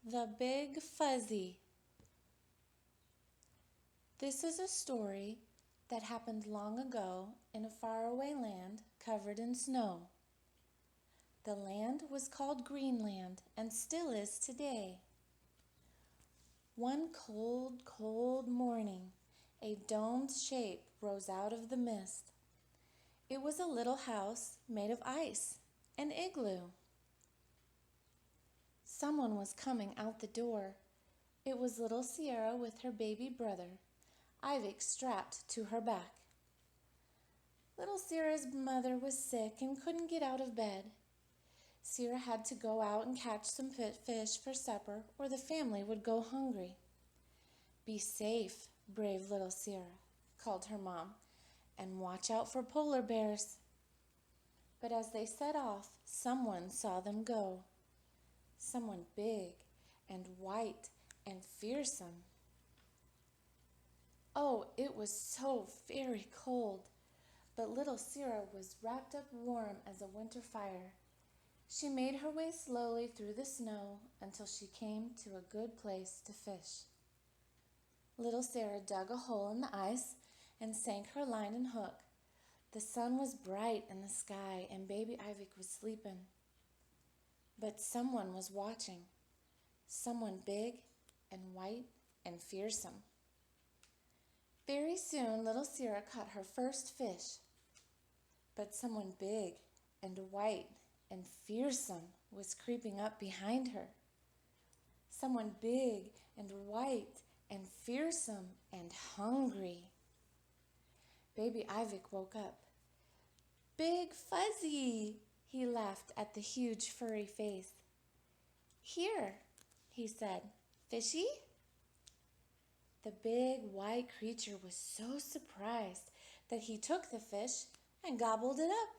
The Big Fuzzy. This is a story that happened long ago in a faraway land covered in snow. The land was called Greenland and still is today. One cold, cold morning, a domed shape rose out of the mist. It was a little house made of ice, an igloo. Someone was coming out the door. It was little Sara with her baby brother, Ivy, strapped to her back. Little Sara's mother was sick and couldn't get out of bed. Sara had to go out and catch some fish for supper or the family would go hungry. "Be safe, brave little Sara," called her mom, "and watch out for polar bears." But as they set off, someone saw them go. Someone big and white and fearsome. Oh, it was so very cold, but little Sara was wrapped up warm as a winter fire. She made her way slowly through the snow until she came to a good place to fish. Little Sara dug a hole in the ice and sank her line and hook. The sun was bright in the sky and baby Ivy was sleeping. But someone was watching, someone big and white and fearsome. Very soon little Sara caught her first fish, but someone big and white and fearsome was creeping up behind her. Someone big and white and fearsome and hungry. Baby Ivy woke up. "Big Fuzzy!" He laughed at the huge furry face. "Here," he said. "Fishy?" The big white creature was so surprised that he took the fish and gobbled it up.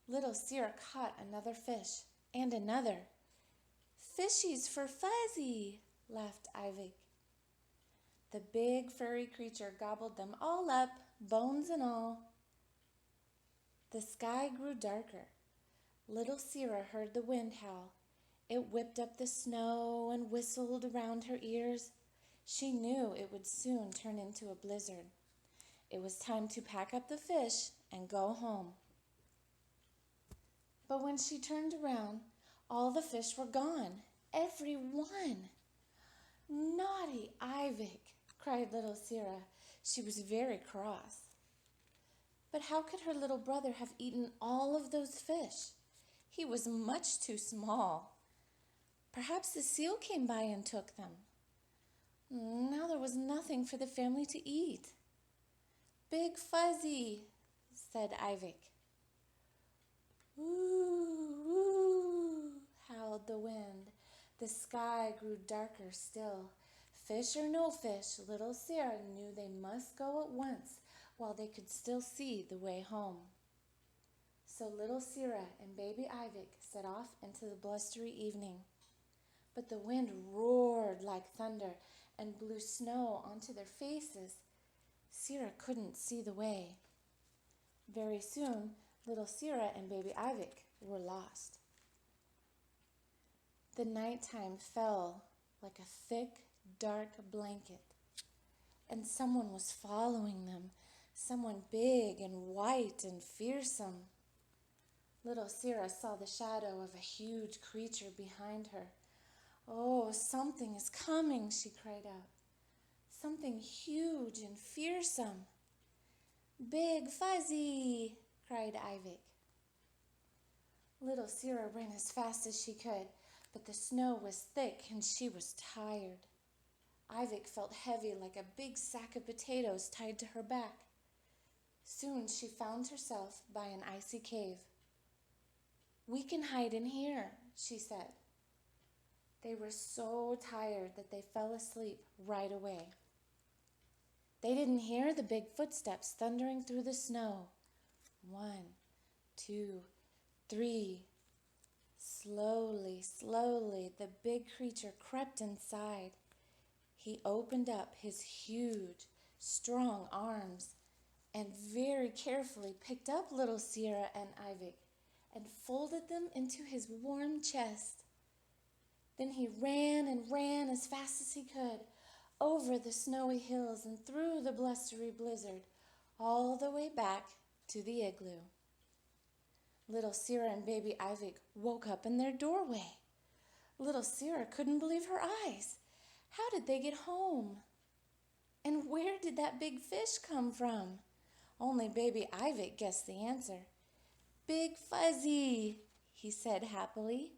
Little Sara caught another fish and another. "Fishies for Fuzzy!" laughed Ivy. The big furry creature gobbled them all up, bones and all. The sky grew darker. Little Sara heard the wind howl. It whipped up the snow and whistled around her ears. She knew it would soon turn into a blizzard. It was time to pack up the fish and go home. But when she turned around, all the fish were gone. Every one. "Naughty Ivy!" cried little Sara. She was very cross. But how could her little brother have eaten all of those fish? He was much too small. Perhaps the seal came by and took them. Now there was nothing for the family to eat. "Big Fuzzy," said Ivy. "Woo, woo," howled the wind. The sky grew darker still. Fish or no fish, little Sara knew they must go at once while they could still see the way home. So little Sara and baby Ivy set off into the blustery evening. But the wind roared like thunder and blew snow onto their faces. Sara couldn't see the way. Very soon, little Sara and baby Ivy were lost. The nighttime fell like a thick, dark blanket, and someone was following them, someone big and white and fearsome. Little Sara saw the shadow of a huge creature behind her. "Oh, something is coming," she cried out. "Something huge and fearsome." "Big Fuzzy!" cried Ivy. Little Sara ran as fast as she could, but the snow was thick and she was tired. Ivy felt heavy like a big sack of potatoes tied to her back. Soon she found herself by an icy cave. "We can hide in here," she said. They were so tired that they fell asleep right away. They didn't hear the big footsteps thundering through the snow. 1, 2, 3. Slowly, slowly, the big creature crept inside. He opened up his huge, strong arms and very carefully picked up little Sara and Ivy and folded them into his warm chest. Then he ran and ran as fast as he could, over the snowy hills and through the blustery blizzard, all the way back to the igloo. Little Sara and baby Ivic woke up in their doorway. Little Sara couldn't believe her eyes. How did they get home? And where did that big fish come from? Only baby Ivic guessed the answer. Big Fuzzy, he said happily.